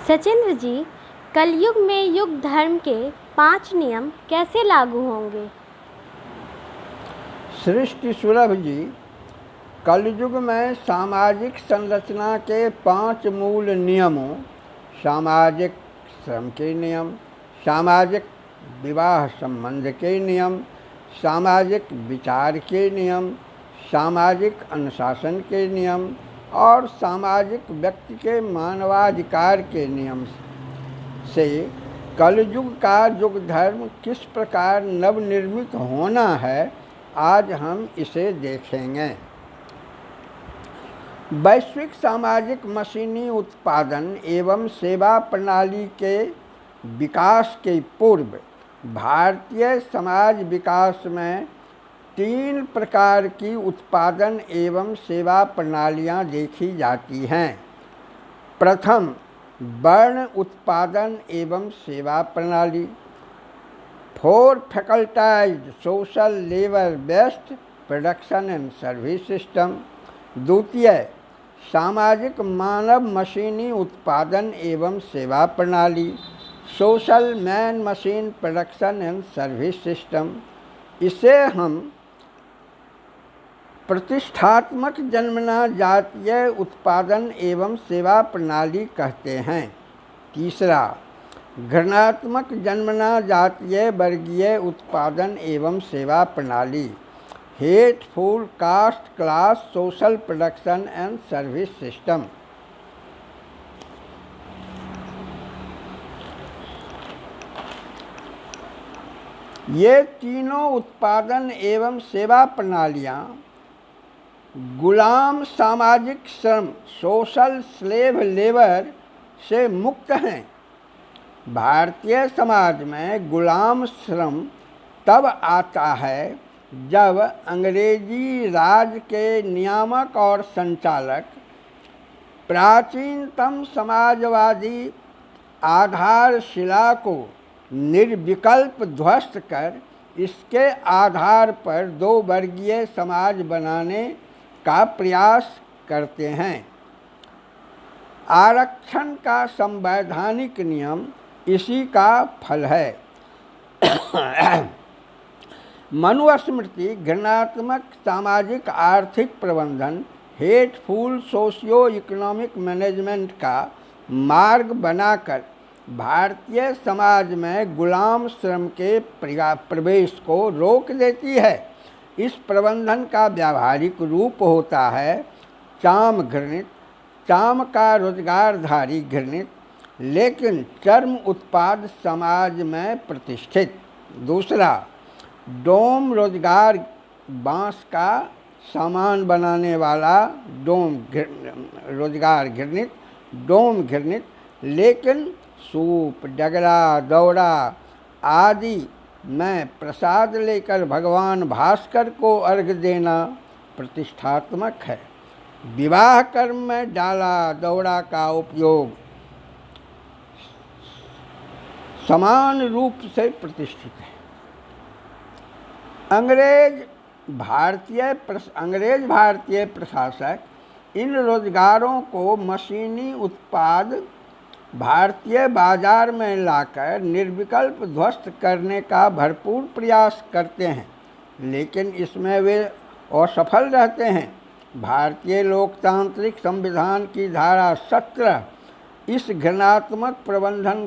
सचिंद्र जी, कलयुग में युग धर्म के 5 नियम कैसे लागू होंगे? सृष्टि सुलभ जी, कलयुग में सामाजिक संरचना के 5 मूल नियमों सामाजिक श्रम के नियम, सामाजिक विवाह संबंध के नियम, सामाजिक विचार के नियम, सामाजिक अनुशासन के नियम और सामाजिक व्यक्ति के मानवाधिकार के नियम से कलयुग का युग धर्म किस प्रकार नवनिर्मित होना है, आज हम इसे देखेंगे। वैश्विक सामाजिक मशीनी उत्पादन एवं सेवा प्रणाली के विकास के पूर्व भारतीय समाज विकास में 3 प्रकार की उत्पादन एवं सेवा प्रणालियां देखी जाती हैं। प्रथम, वर्ण उत्पादन एवं सेवा प्रणाली, 4 facultized social labour based production and service system. द्वितीय, सामाजिक मानव मशीनी उत्पादन एवं सेवा प्रणाली, social man machine production and service system. इसे हम प्रतिष्ठात्मक जन्मना जातीय उत्पादन एवं सेवा प्रणाली कहते हैं। तीसरा, घृणात्मक जन्मना जातीय वर्गीय उत्पादन एवं सेवा प्रणाली, hateful caste class social production and service system. ये तीनों उत्पादन एवं सेवा प्रणालियां गुलाम सामाजिक श्रम सोशल स्लेव लेबर से मुक्त हैं। भारतीय समाज में गुलाम श्रम तब आता है जब अंग्रेजी राज के नियामक और संचालक प्राचीनतम समाजवादी आधारशिला को निर्विकल्प ध्वस्त कर इसके आधार पर 2 वर्गीय समाज बनाने का प्रयास करते हैं। आरक्षण का संवैधानिक नियम इसी का फल है। मनुस्मृति घृणात्मक सामाजिक आर्थिक प्रबंधन हेटफुल सोशियो इकोनॉमिक मैनेजमेंट का मार्ग बनाकर भारतीय समाज में गुलाम श्रम के प्रवेश को रोक देती है। इस प्रबंधन का व्यावहारिक रूप होता है चाम घृणित, चाम का रोजगारधारी घृणित लेकिन चर्म उत्पाद समाज में प्रतिष्ठित। दूसरा, डोम रोजगार, बांस का सामान बनाने वाला डोम रोजगार घृणित, डोम घृणित लेकिन सूप, डगरा, दौड़ा आदि में प्रसाद लेकर भगवान भास्कर को अर्घ्य देना प्रतिष्ठात्मक है। विवाह कर्म में डाला दौड़ा का उपयोग समान रूप से प्रतिष्ठित है। अंग्रेज भारतीय प्रशासक इन रोजगारों को मशीनी उत्पाद भारतीय बाजार में लाकर निर्विकल्प ध्वस्त करने का भरपूर प्रयास करते हैं, लेकिन इसमें वे असफल रहते हैं। भारतीय लोकतांत्रिक संविधान की धारा 17 इस घृणात्मक प्रबंधन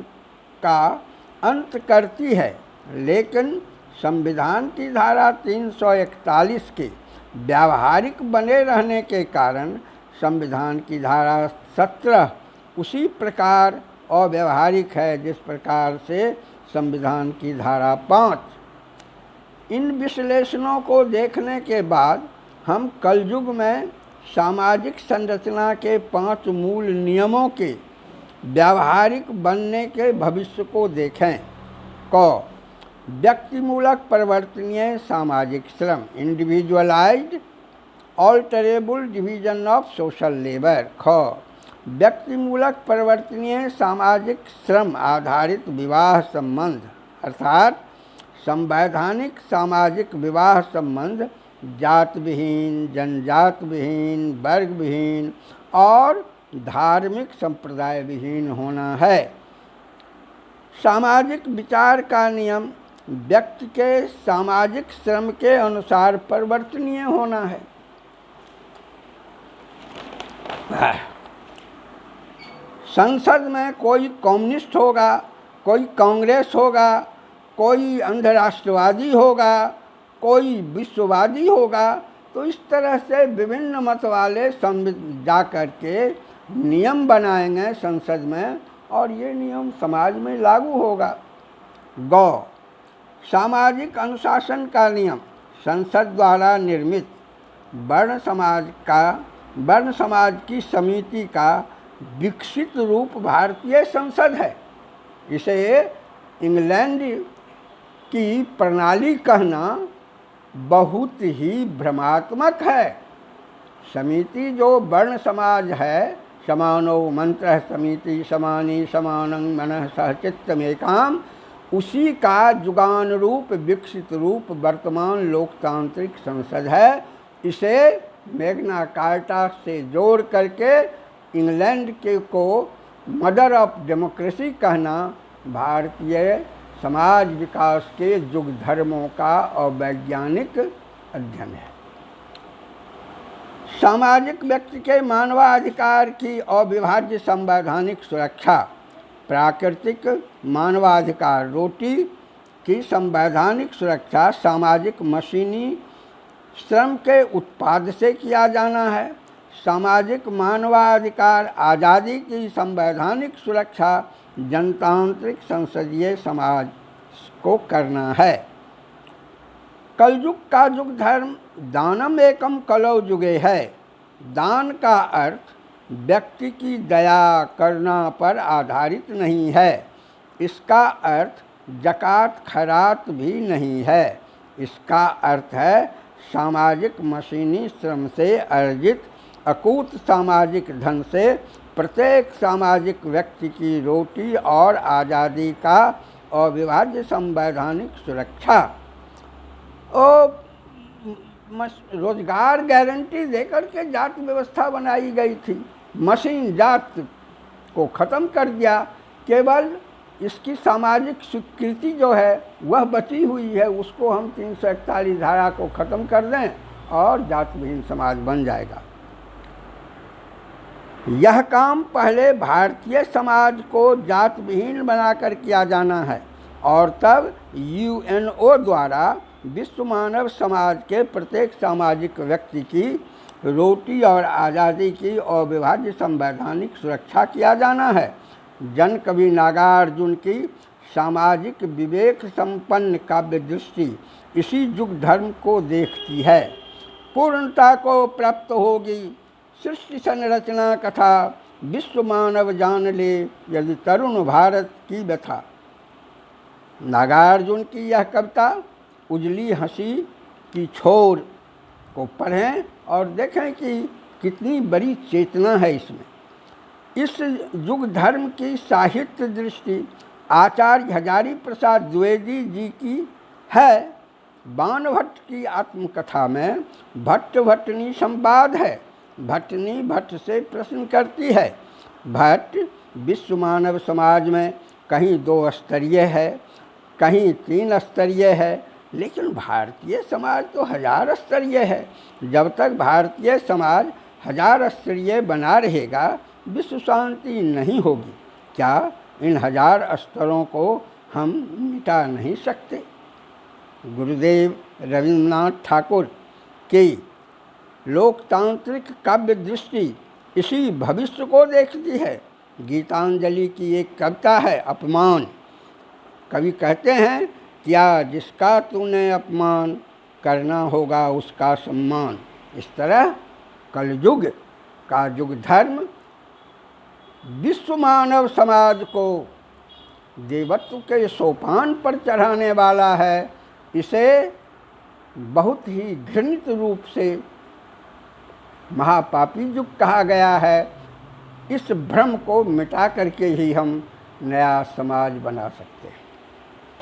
का अंत करती है, लेकिन संविधान की धारा 341 के व्यावहारिक बने रहने के कारण संविधान की धारा 17 उसी प्रकार अव्यावहारिक है जिस प्रकार से संविधान की धारा 5। इन विश्लेषणों को देखने के बाद हम कलयुग में सामाजिक संरचना के 5 मूल नियमों के व्यावहारिक बनने के भविष्य को देखें। क, व्यक्तिमूलक परिवर्तनीय सामाजिक श्रम, individualised alterable division of social labour. ख, व्यक्तिमूलक परिवर्तनीय सामाजिक श्रम आधारित विवाह संबंध अर्थात संवैधानिक सामाजिक विवाह संबंध जात विहीन, जनजात विहीन, वर्ग विहीन और धार्मिक संप्रदाय विहीन होना है। सामाजिक विचार का नियम व्यक्ति के सामाजिक श्रम के अनुसार परिवर्तनीय होना है। संसद में कोई कम्युनिस्ट होगा, कोई कांग्रेस होगा, कोई अंधराष्ट्रवादी होगा, कोई विश्ववादी होगा, तो इस तरह से विभिन्न मत वाले जा कर के नियम बनाएंगे संसद में और ये नियम समाज में लागू होगा। गौ सामाजिक अनुशासन का नियम संसद द्वारा निर्मित वर्ण समाज की समिति का विकसित रूप भारतीय संसद है। इसे इंग्लैंड की प्रणाली कहना बहुत ही भ्रमात्मक है। समिति जो वर्ण समाज है, समानो मंत्र समिति समानी समानं मनः सह चित्तमेकाम, उसी का जुगान रूप विकसित रूप वर्तमान लोकतांत्रिक संसद है। इसे मैग्ना कार्टा से जोड़ करके इंग्लैंड के को मदर ऑफ डेमोक्रेसी कहना भारतीय समाज विकास के युग धर्मों का अवैज्ञानिक अध्ययन है। सामाजिक व्यक्ति के मानवाधिकार की अविभाज्य संवैधानिक सुरक्षा, प्राकृतिक मानवाधिकार रोटी की संवैधानिक सुरक्षा सामाजिक मशीनी श्रम के उत्पाद से किया जाना है। सामाजिक मानवाधिकार आज़ादी की संवैधानिक सुरक्षा जनतांत्रिक संसदीय समाज को करना है। कलयुग का युग धर्म दानम एकम कलौ युगे है। दान का अर्थ व्यक्ति की दया करना पर आधारित नहीं है। इसका अर्थ ज़कात खैरात भी नहीं है। इसका अर्थ है सामाजिक मशीनी श्रम से अर्जित अकूत सामाजिक धन से प्रत्येक सामाजिक व्यक्ति की रोटी और आज़ादी का अविभाज्य संवैधानिक सुरक्षा। और रोजगार गारंटी देकर के जात व्यवस्था बनाई गई थी। मशीन जात को ख़त्म कर दिया, केवल इसकी सामाजिक स्वीकृति जो है वह बची हुई है। उसको हम 341 धारा को ख़त्म कर दें और जात विहीन समाज बन जाएगा। यह काम पहले भारतीय समाज को जात विहीन बनाकर किया जाना है और तब यूएनओ द्वारा विश्व मानव समाज के प्रत्येक सामाजिक व्यक्ति की रोटी और आज़ादी की अविभाज्य संवैधानिक सुरक्षा किया जाना है। जन कवि नागार्जुन की सामाजिक विवेक संपन्न काव्य दृष्टि इसी युग धर्म को देखती है। पूर्णता को प्राप्त होगी सृष्टि संरचना कथा, विश्व मानव जान ले यदि तरुण भारत की व्यथा। नागार्जुन की यह कविता उजली हंसी की छोर को पढ़ें और देखें कि कितनी बड़ी चेतना है इसमें। इस युग धर्म की साहित्य दृष्टि आचार्य हजारी प्रसाद द्विवेदी जी की है। बाणभट्ट की आत्मकथा में भट्ट भट्टनी संवाद है। भट्टनी भट्ट से प्रश्न करती है। भट्ट विश्व मानव समाज में कहीं 2 स्तरीय है, कहीं 3 स्तरीय है, लेकिन भारतीय समाज तो 1000 स्तरीय है। जब तक भारतीय समाज 1000 स्तरीय बना रहेगा विश्व शांति नहीं होगी। क्या इन 1000 स्तरों को हम मिटा नहीं सकते? गुरुदेव रविन्द्रनाथ ठाकुर की लोकतांत्रिक काव्य दृष्टि इसी भविष्य को देखती है। गीतांजलि की एक कविता है अपमान। कवि कहते हैं क्या जिसका तूने अपमान करना होगा उसका सम्मान। इस तरह कलयुग का युग धर्म विश्व मानव समाज को देवत्व के सोपान पर चढ़ाने वाला है। इसे बहुत ही घृणित रूप से महापापी युग कहा गया है। इस भ्रम को मिटा करके ही हम नया समाज बना सकते हैं।